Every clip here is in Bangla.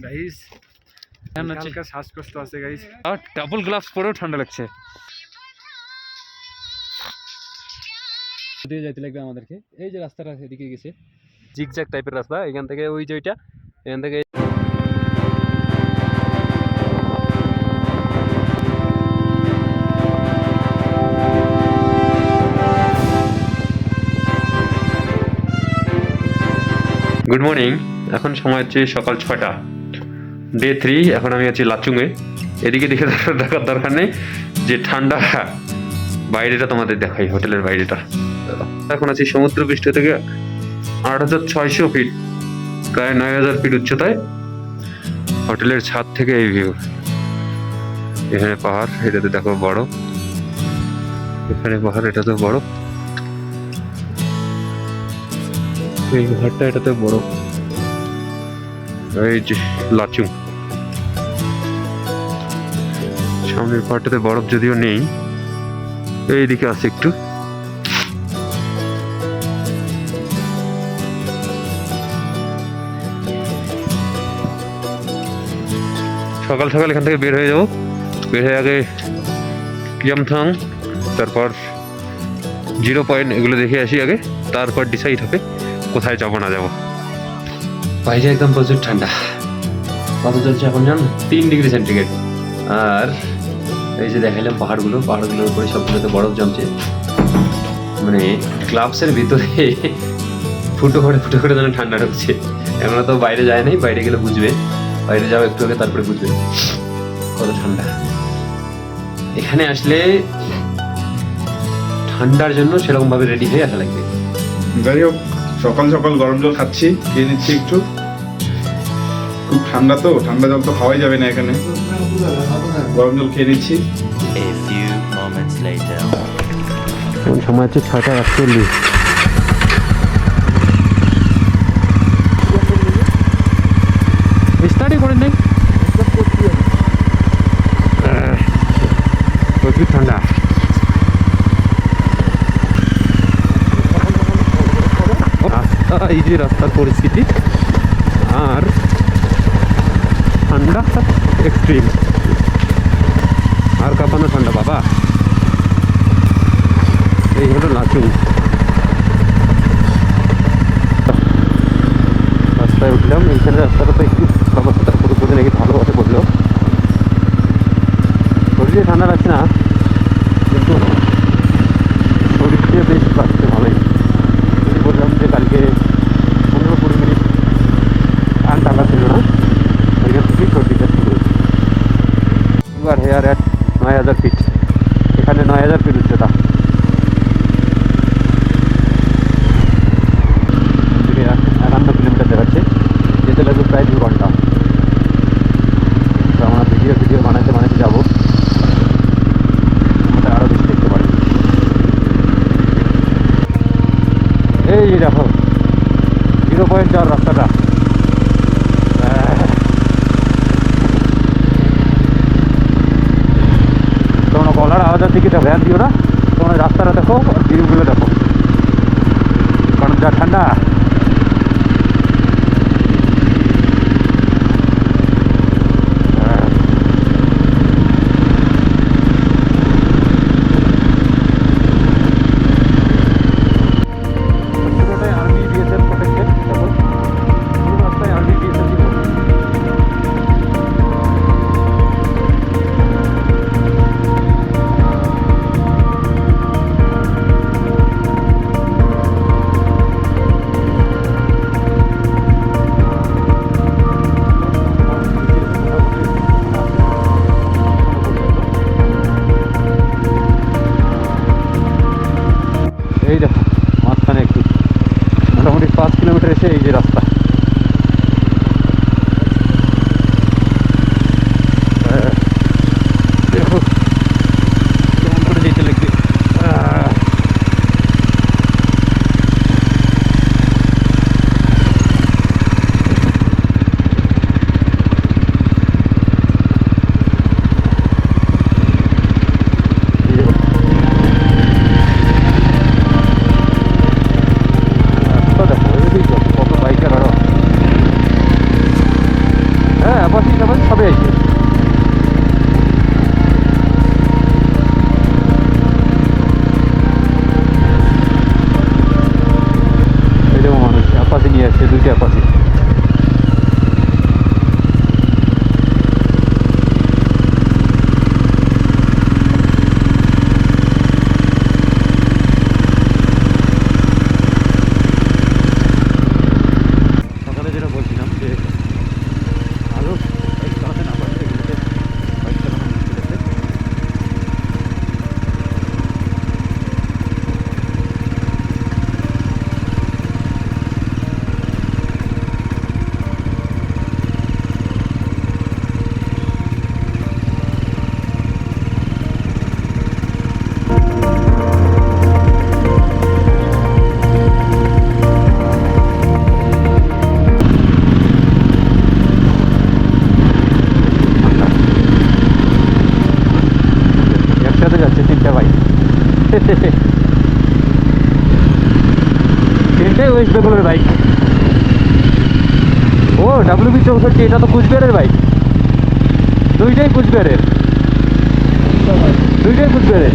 গাইস হালকা শ্বাসকষ্ট আছে গাইস, আর ডাবল গ্লাভস পরেও ঠান্ডা লাগছে। দিয়ে যাইতে লাগবে আমাদেরকে, এই যে রাস্তাটা এদিকে গেছে জিগজ্যাগ টাইপের রাস্তা, এখান থেকে ওই যে ওইটা, এখান থেকে গুড মর্নিং। এখন সময় হচ্ছে সকাল 6টা, ডে 3। এখন আমি আছি লাচুংয়ে। এদিকে দেখে দেখার দরকার নেই যে ঠান্ডা, বাইরেটা তোমাদের দেখাই, হোটেলের বাইরেটা। এখন আছি সমুদ্র পৃষ্ঠ থেকে ৮৬০০ ফিট, প্রায় ৯০০০ ফিট উচ্চতায়। হোটেলের ছাদ থেকে এই ভিউ। এখানে পাহাড়, এটাতে দেখো বড়, এখানে পাহাড়, এটাতে বড়, এই ঘরটা এটাতে বড়। এই যে লাচুং, সামনের পাহাড়টাতে বরফ যদিও নেই, এইদিকে আছে একটু। সকাল সকাল এখান থেকে বের হয়ে যাবো, বের হয়ে আগে কিয়ামথাং, তারপর 0 পয়েন্ট, এগুলো দেখে আসি আগে, তারপর ডিসাইড হবে কোথায় যাবো না যাবো। বাইরে একদম প্রচুর ঠান্ডা, কত চলছে এখন জান, 3 ডিগ্রি সেন্টিগ্রেড। আর এই যে দেখাইলাম পাহাড়গুলোর উপরে সবগুলোতে বরফ জমছে, মানে গ্লাভসের ভিতরে ফুটো করে যেন ঠান্ডা ঢুকছে। এখনো তো বাইরে যায় নাই, বাইরে গেলে বুঝবে, বাইরে যাও একটু আগে, তারপরে বুঝবে কত ঠান্ডা। এখানে আসলে ঠান্ডার জন্য সেরকম ভাবে রেডি হয়ে আসা লাগবে। যাই হোক, সকাল সকাল গরম জল খাচ্ছি, খেয়ে নিচ্ছি একটু। খুব ঠান্ডা তো, ঠান্ডা জল তো খাওয়াই যাবে না এখানে, গরম জল খেয়ে নিচ্ছি। সময় হচ্ছে 6:48। স্টার্টই করেন নাই, প্রচুর ঠান্ডা। এই যে রাস্তার পরিস্থিতি, আর ঠান্ডা এক্সট্রিম, আর কাঁপানো ঠান্ডা বাবা। এই হলো লাচুং। রাস্তায় উঠলাম, এইখানে রাস্তাটা তো একটু সমস্যাটা পুরোপুরি নাকি ভালো আছে বললো, শরীরে ঠান্ডা লাগছে না, কিন্তু শরীর দিয়ে বেশ লাগছে ভালোই। বললাম যে কালকে 15-20 মিনিট ঠান্ডা লাগছিল না, ওইখান থেকেই সর্দিটা শুরু। এবার হেয়ার অ্যাট ৯০০০ ফিট, এখানে ৯০০০ ফিট উচ্চতা। দেখাচ্ছে, যেতে লাগবে প্রায় 2 ঘন্টা। তো আমরা ভিডিও বানাইতে যাবো, আমাদের আরও বেশি দেখতে পারি। এই দেখো 0 পয়েন্ট যাওয়ার রাস্তাটা, তোমরা গলার আওয়াজের দিকে ভ্যান দিও না, তোমরা রাস্তাটা দেখো আর ভিউগুলো দেখো, কারণ যা ঠান্ডা। হ্যাঁ অ্যাপাচি ট্যাপাচি সবই আছে। এরকম মানুষ অ্যাপাচি নিয়ে আসছে, 2টা অ্যাপাচি। সকালে যেটা বলছিলাম যে আরও বাইক চালাতে না পারলে এগুলোতে বাইক চালানো মুশকিল আছে। একসাথে যাচ্ছে 3টা বাইক, 3টাই ওয়েস্ট বেঙ্গলের বাইক। ও WB64, এটা তো কুচবিহারের বাইক। 2টাই কুচবিহারের, 2টাই কুচবিহারের।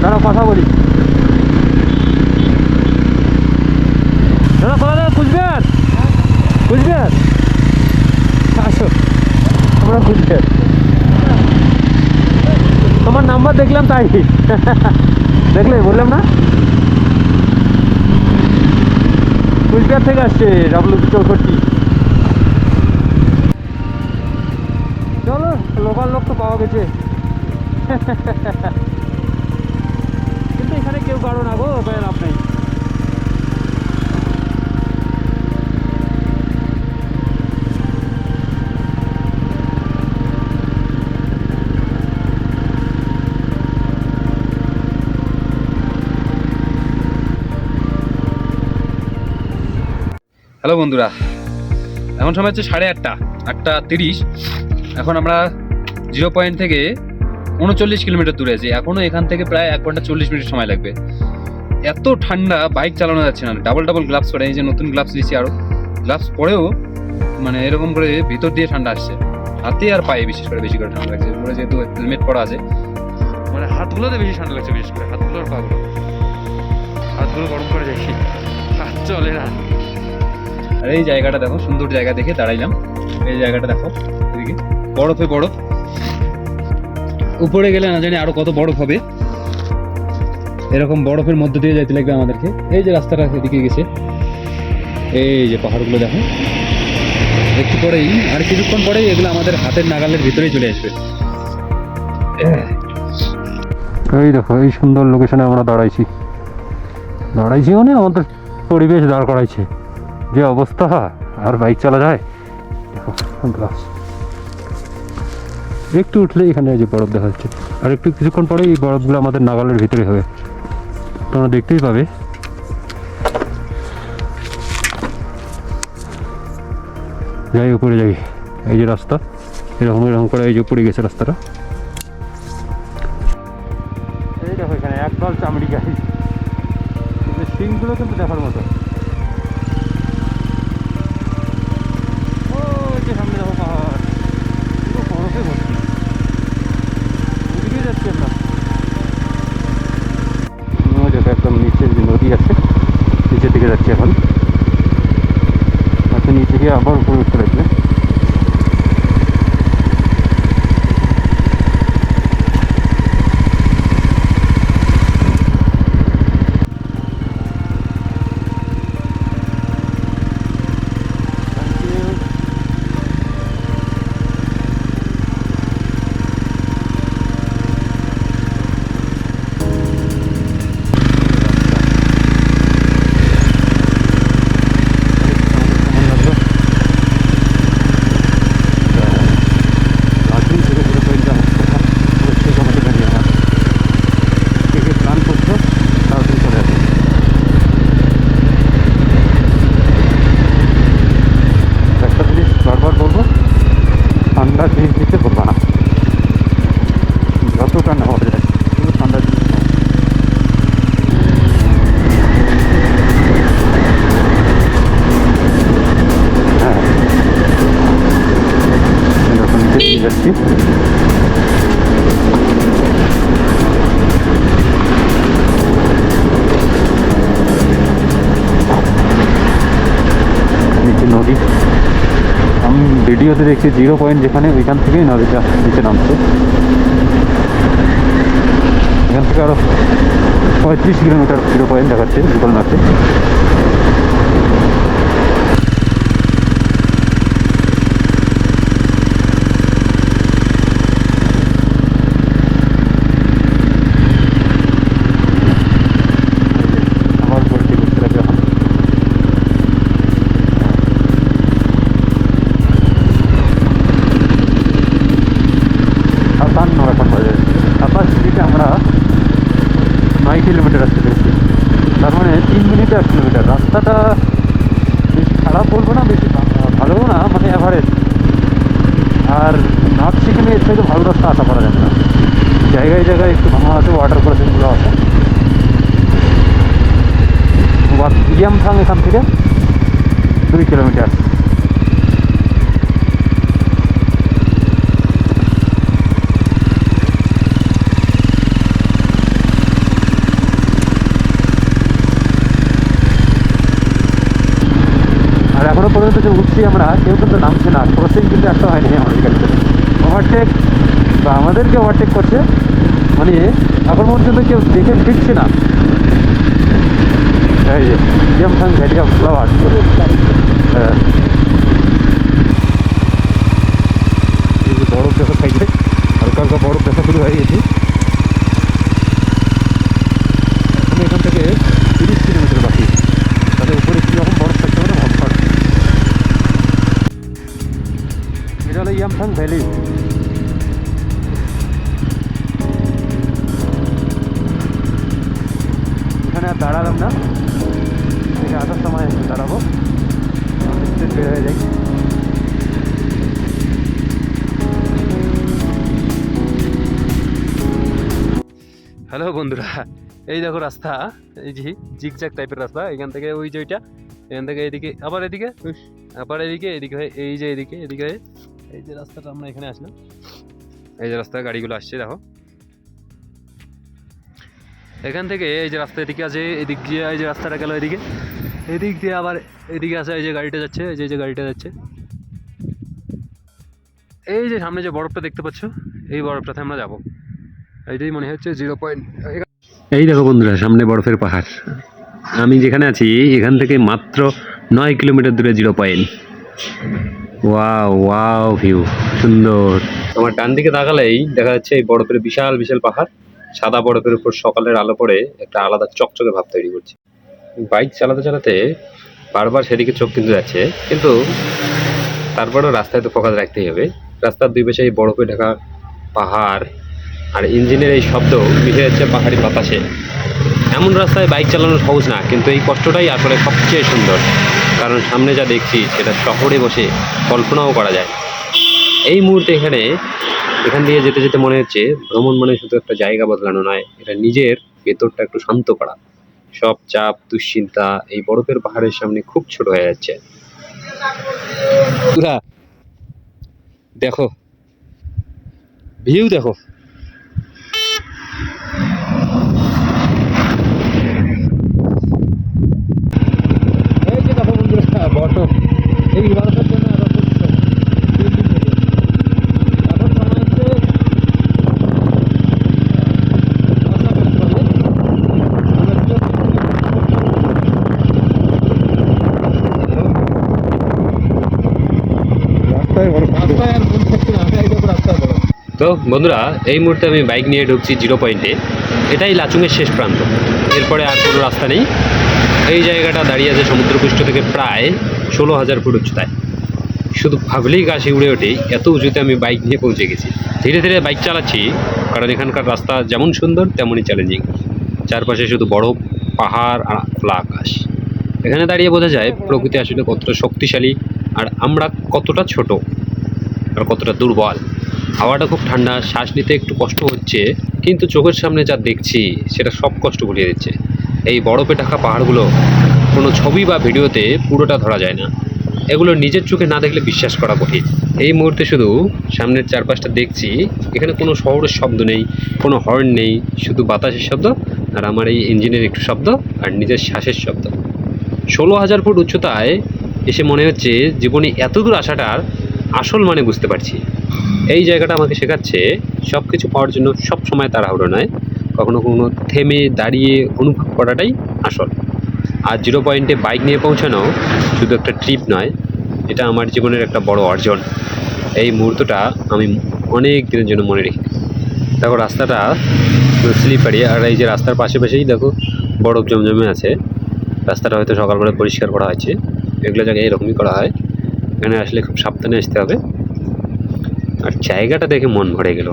দাঁড়া কথা বলি। দাদা কোথা থেকে? কুচবিহার? কুচবিহার আসো, আমরা কুচবিহার। তোমার নাম্বার দেখলাম তাই দেখলে বললাম না, কুচবিহার থেকে আসছে WB64। চলো লোকাল লোক তো পাওয়া গেছে কিন্তু এখানে কেউ কারো না গো, ওখানে লাভ নেই। হ্যালো বন্ধুরা, এখন সময় হচ্ছে 8:30। এখন আমরা 0 পয়েন্ট থেকে 39 কিলোমিটার দূরে আছি। এখনও এখান থেকে প্রায় 1 ঘন্টা 40 মিনিট সময় লাগবে। এত ঠান্ডা, বাইক চালানো যাচ্ছে না। ডাবল গ্লাভস পরে, এই যে নতুন গ্লাভস দিয়েছি, আরও গ্লাভস পরেও মানে এরকম করে ভিতর দিয়ে ঠান্ডা আসছে। হাতে আর পায়ে বেশি করে ঠান্ডা লাগছে। উপরে যেহেতু হেলমেট পরা আছে, মানে হাতগুলোতে বেশি ঠান্ডা লাগছে, বিশেষ করে হাতগুলো আর পাগুলো। হাতগুলো গরম করে যাচ্ছি, হাত চলে না। আর এই জায়গাটা দেখো, সুন্দর জায়গা দেখে দাঁড়াইলাম। এই জায়গাটা দেখো, এদিকে বরফে বরফ। উপরে গেলে না জানি আরো কত বরফ হবে। এরকম বরফের মধ্যে দিয়ে যাইতে লাগবে আমাদেরকে। এই যে রাস্তাটা এদিকে গেছে, এই যে পাহাড়গুলো দেখো। একটু পরেই, আর কিছুক্ষণ পরেই এগুলো আমাদের হাতের নাগালের ভিতরেই চলে আসবে। এই দেখো, এই সুন্দর লোকেশনে আমরা দাঁড়াইছি মানে আমাদের পরিবেশ দাঁড় করাইছে। যে অবস্থা, আর বাইক চালা যায়। দেখো গ্লাস একটু উঠলে এখানে যে বরফ দেখা যাচ্ছে, আর একটু কিছুক্ষণ পরে এই বরফগুলো আমাদের নাগালের ভিতরে হবে, তোমরা দেখতেই পাবে। যাই উপরে যাই, এই যে রাস্তা এরকম করে এই যে উপরে গেছে রাস্তাটা। এই দেখো এখানে একদল চামড়ি গাড়ি, সিংগুলো কিন্তু দেখার মতো। সামনে দেখো পাহাড়, পুরো বরফে ভর্তি। ওদিকে যাচ্ছি আমরা, দেখো একদম নিচের যে নদী আছে, নিচের দিকে যাচ্ছি এখন। আচ্ছা, নিচে গিয়ে আবার উপরে উঠতে লাগবে। ভিডিওতে দেখছি 0 পয়েন্ট যেখানে, ওইখান থেকেই নদীটা নিচে নামছে। এখান থেকে আরও 35 কিলোমিটার 0 পয়েন্ট দেখাচ্ছে গুগল ম্যাপে। আমরা 9 কিলোমিটার আসতে পেরেছি, তার মানে 3 মিনিটে 1 কিলোমিটার। রাস্তাটা বেশি খারাপ বলবো না, বেশি ভালোও না, মানে অ্যাভারেজ। আর নর্থ সিকিমে এর থেকে ভালো রাস্তা আশা করা যাবে না। জায়গায় জায়গায় একটু ভাঙা আছে, ওয়াটার ক্রসিংগুলো আছে। ইয়ামথাং এখান থেকে 2 কিলোমিটার। আর এখনো পর্যন্ত যে উঠছি আমরা, কেউ কিন্তু নামছে না, ক্রসিং কিন্তু একটা হয়নি আমাদের গাড়িতে। ওভারটেক বা আমাদেরকে ওভারটেক করছে, মানে এখন পর্যন্ত কেউ দেখে ফিরছে না। এই যে ইয়ামথাং ভ্যালি অফ ফ্লাওয়ার। হ্যাঁ, এই যে বরফ দেখা সাইডে হালকা হালকা বরফ দেখা শুরু হয়ে গেছে। এখন এখান থেকে 30 কিলোমিটার বাকি, তাহলে উপরে কীরকম বরফ থাকতে পারে ভাববার। এটা হলো ইয়ামথাং ভ্যালি। এখানে আর দাঁড়ালাম না, এখানে আসার সময় দাঁড়াবো, বের হয়ে যাই। হ্যালো বন্ধুরা, এই দেখো রাস্তা, এই যে জিগজ্যাগ টাইপের রাস্তা। এখান থেকে ওই যে ওইটা, এখান থেকে এদিকে, আবার এদিকে, আবার এদিকে, এদিকে হয়ে এই যে এদিকে, এদিকে হয়ে এই যে রাস্তাটা আমরা এখানে আসলাম। এই যে রাস্তায় গাড়িগুলো আসছে দেখো। এখান থেকে এই যে রাস্তা এদিকে আছে, এদিক দিয়ে এই যে রাস্তাটা গেল এদিকে, এদিক দিয়ে আবার এদিকে আছে, এই যে গাড়িটা যাচ্ছে, এই যে গাড়িটা যাচ্ছে। এই যে সামনে যে বরফটা দেখতে পাচ্ছ, এই বরফটাতে আমরা যাবো। এইটাই মনে হচ্ছে 0 পয়েন্ট। এই দেখো বন্ধুরা, সামনে বরফের পাহাড়। আমি যেখানে আছি এখান থেকে মাত্র 9 কিলোমিটার দূরে 0 পয়েন্ট। ওয়াও ওয়াও ভিউ, সুন্দর। আমার ডান দিকে তাকালেই দেখা যাচ্ছে এই বরফের বিশাল বিশাল পাহাড়। সাদা বরফের উপর সকালের আলো পড়ে একটা আলাদা চকচকে ভাব তৈরি করছে। বাইক চালাতে চালাতে বারবার সেদিকে চোখ কিন্তু যাচ্ছে, কিন্তু তারপরেও রাস্তায় তো ফোকাস রাখতেই হবে। রাস্তার দুই পাশে এই বরফে ঢাকা পাহাড় আর ইঞ্জিনের এই শব্দ মিশে যাচ্ছে পাহাড়ি বাতাসে। এমন রাস্তায় বাইক চালানো সহজ না, কিন্তু এই কষ্টটাই আসলে সবচেয়ে সুন্দর। কারণ সামনে যা দেখছি সেটা শহরে বসে কল্পনাও করা যায়। এই মুহূর্তে এখান দিয়ে যেতে যেতে মনে হচ্ছে ভ্রমণ মানে শুধু একটা জায়গা বদলানো নয়, এটা নিজের ভেতরটা একটু শান্ত করা। সব চাপ দুশ্চিন্তা এই বরফের পাহাড়ের সামনে খুব ছোট হয়ে যাচ্ছে। দেখো ভিউ, দেখো এই যে দেখো বন্ধুরা, বরফ এই বরফের জন্য আরো তো বন্ধুরা, এই মুহূর্তে আমি বাইক নিয়ে ঢুকছি 0 পয়েন্টে। এটাই লাচুংয়ের শেষ প্রান্ত, এরপরে আর কোনো রাস্তা নেই। এই জায়গাটা দাঁড়িয়ে আছে সমুদ্রপৃষ্ঠ থেকে প্রায় 16,000 ফুট উচ্চতায়। শুধু ভাবলেই গা শিউড়ে ওঠে, এত উঁচুতে আমি বাইক নিয়ে পৌঁছে গেছি। ধীরে ধীরে বাইক চালাচ্ছি, কারণ এখানকার রাস্তা যেমন সুন্দর তেমনই চ্যালেঞ্জিং। চারপাশে শুধু বরফ, পাহাড় আর খোলা আকাশ। এখানে দাঁড়িয়ে বোঝা যায় প্রকৃতি আসলে কতটা শক্তিশালী আর আমরা কতটা ছোট আর কতটা দুর্বল। হাওয়াটা খুব ঠান্ডা, শ্বাস নিতে একটু কষ্ট হচ্ছে, কিন্তু চোখের সামনে যা দেখছি সেটা সব কষ্ট ভুলিয়ে দিচ্ছে। এই বরফে ঢাকা পাহাড়গুলো কোনো ছবি বা ভিডিওতে পুরোটা ধরা যায় না। এগুলো নিজের চোখে না দেখলে বিশ্বাস করা কঠিন। এই মুহূর্তে শুধু সামনের চারপাশটা দেখছি, এখানে কোনো শহরের শব্দ নেই, কোনো হর্ন নেই, শুধু বাতাসের শব্দ আর আমার এই ইঞ্জিনের একটু শব্দ আর নিজের শ্বাসের শব্দ। 16,000 ফুট উচ্চতায় এসে মনে হচ্ছে জীবনে এত দূর আসাটার আসল মানে বুঝতে পারছি। এই জায়গাটা আমাকে শেখাচ্ছে সব কিছু পাওয়ার জন্য সব সময় তাড়াহুড়ো নয়, কখনো কখনো থেমে দাঁড়িয়ে অনুভব করাটাই আসল। আর 0 পয়েন্টে বাইক নিয়ে পৌঁছানো শুধু একটা ট্রিপ নয়, এটা আমার জীবনের একটা বড় অর্জন। এই মুহূর্তটা আমি অনেক দিনের জন্য মনে রেখে। দেখো রাস্তাটা স্লিপারি, আর এই যে রাস্তার পাশেই দেখো বরফ জমজমে আছে। রাস্তাটা হয়তো সকালবেলা পরিষ্কার করা হয়েছে, এগুলো জায়গায় এরকমই করা হয়। এখানে আসলে খুব সাবধানে আসতে হবে। আর জায়গাটা দেখে মন ভরে গেল।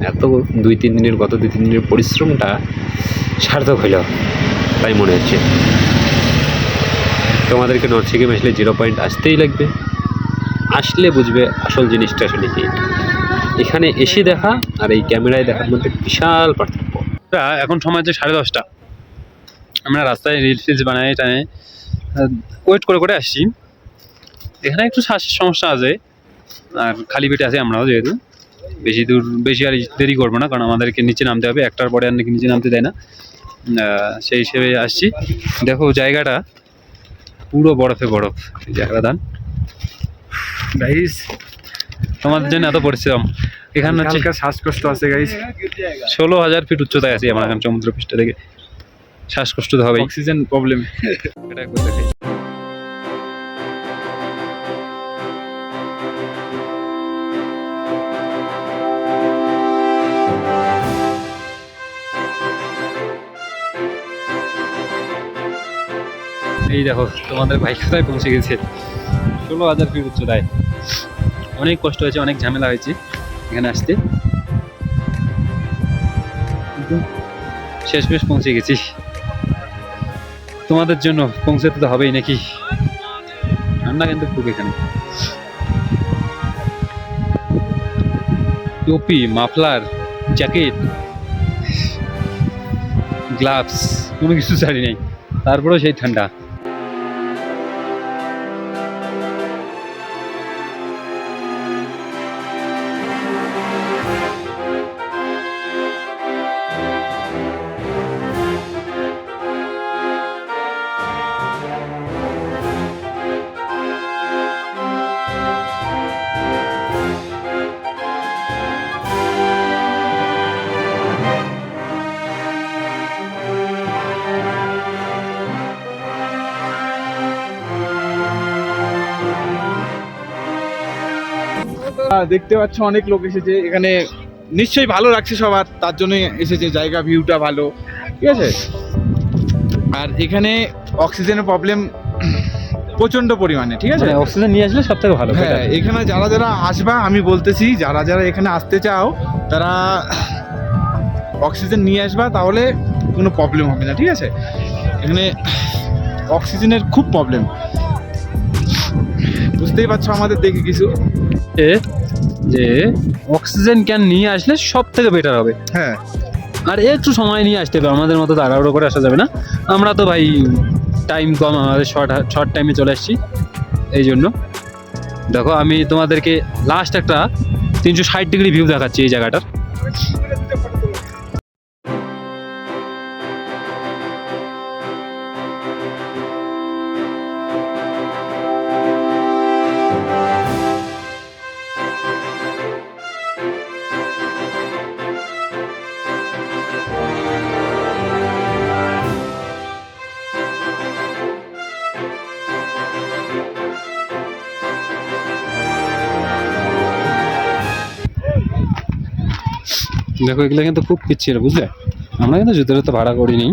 এত 2-3 দিনের গত 2-3 দিনের পরিশ্রমটা সার্থক হইল তাই মনে হচ্ছে। তোমাদেরকে নর্থ সিকিম আসলে 0 পয়েন্ট আসতেই লাগবে, আসলে বুঝবে আসল জিনিসটা আসলে কি। এখানে এসে দেখা আর এই ক্যামেরায় দেখার মধ্যে বিশাল পার্থক্য। এখন সময় হচ্ছে 10:30। আমরা রাস্তায় রিলস বানাই টানে ওয়েট করে আসছি। এখানে একটু শ্বাসের সমস্যা আছে, আর খালি পেটে আছে আমরাও, যেহেতু বেশি আর দেরি করবো না, কারণ আমাদেরকে নিচে নামতে হবে। 1টার পরে আর নাকি নিচে নামতে দেয় না, সেই হিসেবে আসছি। দেখো জায়গাটা পুরো বরফে বরফ, এই জায়গাটা দান গাইস, তোমাদের জন্য এত পরিশ্রম। এখানে হচ্ছে শ্বাসকষ্ট আছে গাইস। 16,000 ফিট উচ্চতায় আছি আমরা এখন সমুদ্র পৃষ্ঠ থেকে। শ্বাসকষ্ট তো হবেই, অক্সিজেন প্রবলেম। এটা একবার দেখাই। এই দেখো তোমাদের বাইক কোথায় পৌঁছে গেছে, 16,000 ফিট উচ্চতায়। অনেক কষ্ট হয়েছে, অনেক ঝামেলা হয়েছে এখানে আসতে, কিন্তু শেষমেশ পৌঁছে গেছি। তোমাদের জন্য পৌঁছাতে তো হবেই নাকি। ঠান্ডা কিন্তু খুব এখানে। টুপি, মাফলার, জ্যাকেট, গ্লাভস কোনো কিছু ছাড়ি নেই, তারপরেও সেই ঠান্ডা। দেখতে পাচ্ছ অনেক লোক এসেছে এখানে, নিশ্চয়ই ভালো লাগছে সবার, তার জন্যই এসেছে। জায়গা ভিউটা ভালো, ঠিক আছে। আর এখানে অক্সিজেনের প্রবলেম প্রচন্ড পরিমাণে, ঠিক আছে। অক্সিজেন নিয়ে আসলে সব থেকে ভালো। হ্যাঁ, এখানে যারা আসবা, আমি বলতেছি যারা এখানে আসতে চাও তারা অক্সিজেন নিয়ে আসবা, তাহলে কোনো প্রবলেম হবে না, ঠিক আছে। এখানে অক্সিজেনের খুব প্রবলেম, বুঝতেই পারছো আমাদের দেখে কিছু। যে অক্সিজেন ক্যান নিয়ে আসলে সব থেকে বেটার হবে। হ্যাঁ, আর একটু সময় নিয়ে আসতে হবে, আমাদের মতো তাড়াহুড়ো করে আসা যাবে না। আমরা তো ভাই টাইম কম, আমাদের শর্ট টাইমে চলে আসছি। এই জন্য দেখো আমি তোমাদেরকে লাস্ট একটা 360 ডিগ্রি ভিউ দেখাচ্ছি এই জায়গাটার। দেখো এগুলো কিন্তু খুব পিচ্ছিল, বুঝলে। আমরা কিন্তু জুতোটা তো ভাড়া করিনি।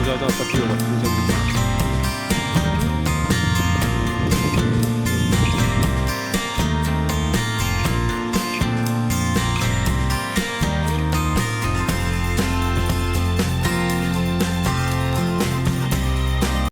ज़्यादा पट्टी होगा